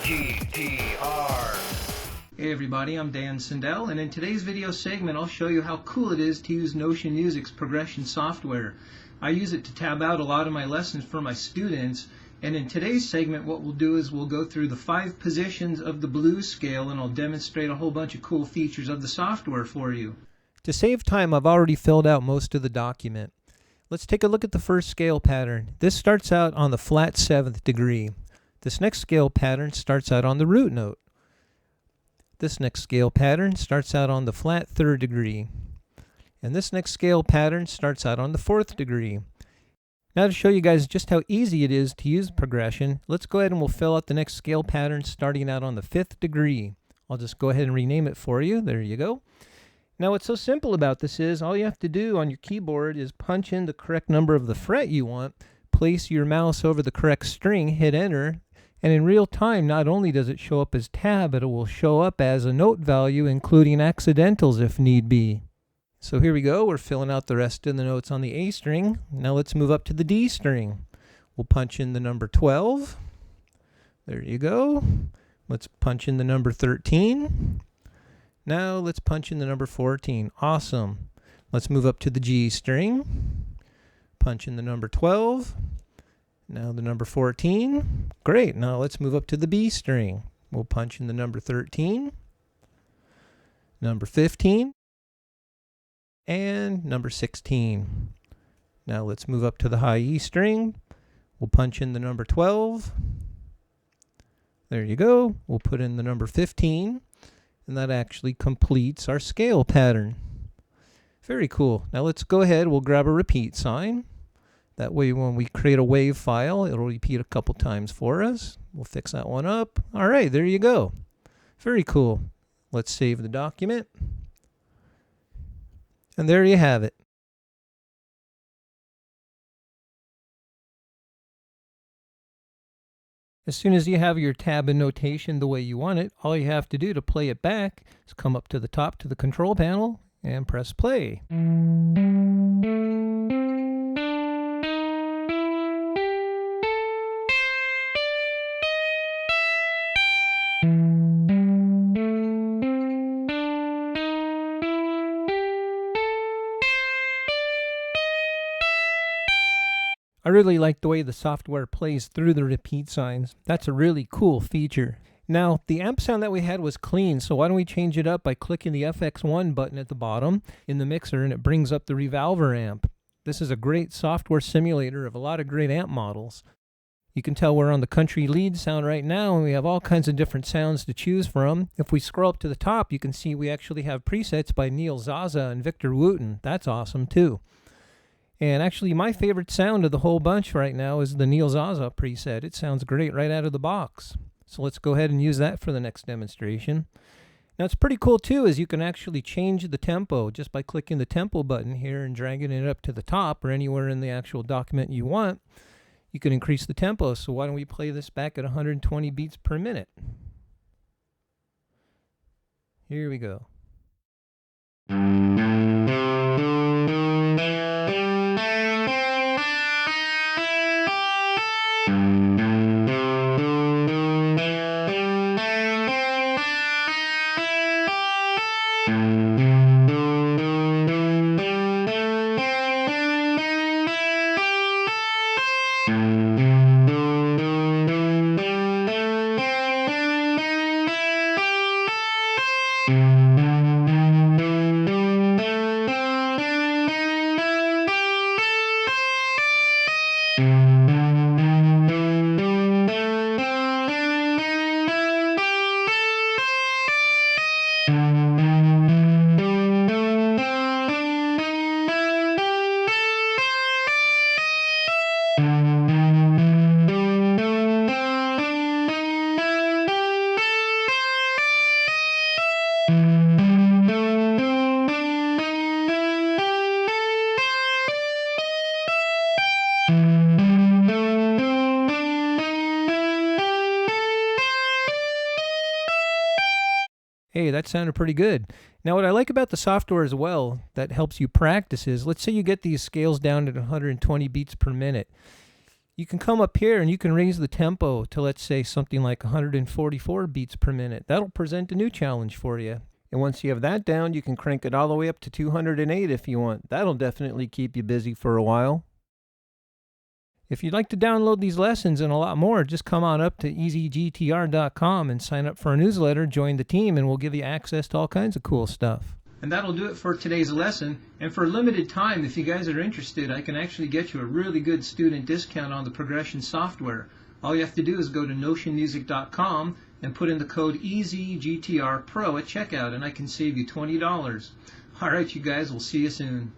GTR. Hey everybody, I'm Dan Sindel, and in today's video segment I'll show you how cool it is to use Notion Music's progression software. I use it to tab out a lot of my lessons for my students, and in today's segment what we'll do is we'll go through the 5 positions of the blues scale, and I'll demonstrate a whole bunch of cool features of the software for you. To save time, I've already filled out most of the document. Let's take a look at the first scale pattern. This starts out on the flat 7th degree. This next scale pattern starts out on the root note. This next scale pattern starts out on the flat 3rd degree. And this next scale pattern starts out on the 4th degree. Now to show you guys just how easy it is to use progression, let's go ahead and we'll fill out the next scale pattern starting out on the 5th degree. I'll just go ahead and rename it for you. There you go. Now what's so simple about this is all you have to do on your keyboard is punch in the correct number of the fret you want, place your mouse over the correct string, hit enter, and in real time not only does it show up as tab, but it will show up as a note value including accidentals if need be. So here we go, we're filling out the rest of the notes on the A string. Now let's move up to the D string. We'll punch in the number 12. There you go. Let's punch in the number 13. Now let's punch in the number 14. Awesome. Let's move up to the G string. Punch in the number 12. Now the number 14. Great. Now let's move up to the B string. We'll punch in the number 13, number 15, and number 16. Now let's move up to the high E string. We'll punch in the number 12. There you go. We'll put in the number 15, and that actually completes our scale pattern. Very cool. Now let's go ahead. We'll grab a repeat sign. That way when we create a wave file, it'll repeat a couple times for us. We'll fix that one up. All right, there you go. Very cool. Let's save the document. And there you have it. As soon as you have your tab and notation the way you want it, all you have to do to play it back is come up to the top to the control panel and press play. I really like the way the software plays through the repeat signs. That's a really cool feature. Now, the amp sound that we had was clean, so why don't we change it up by clicking the FX1 button at the bottom in the mixer, and it brings up the Revolver amp. This is a great software simulator of a lot of great amp models. You can tell we're on the country lead sound right now, and we have all kinds of different sounds to choose from. If we scroll up to the top, you can see we actually have presets by Neil Zaza and Victor Wooten. That's awesome too. And actually my favorite sound of the whole bunch right now is the Neil Zaza preset. It sounds great right out of the box. So let's go ahead and use that for the next demonstration. Now it's pretty cool too, is you can actually change the tempo just by clicking the tempo button here and dragging it up to the top or anywhere in the actual document you want. You can increase the tempo. So why don't we play this back at 120 beats per minute. Here we go. Hey, that sounded pretty good. Now what I like about the software as well that helps you practice is, let's say you get these scales down at 120 beats per minute. You can come up here and you can raise the tempo to, let's say, something like 144 beats per minute. That'll present a new challenge for you. And once you have that down, you can crank it all the way up to 208 if you want. That'll definitely keep you busy for a while. If you'd like to download these lessons and a lot more, just come on up to easygtr.com and sign up for our newsletter, join the team, and we'll give you access to all kinds of cool stuff. And that'll do it for today's lesson. And for a limited time, if you guys are interested, I can actually get you a really good student discount on the progression software. All you have to do is go to notionmusic.com and put in the code EasyGTRPro at checkout, and I can save you $20. All right, you guys, we'll see you soon.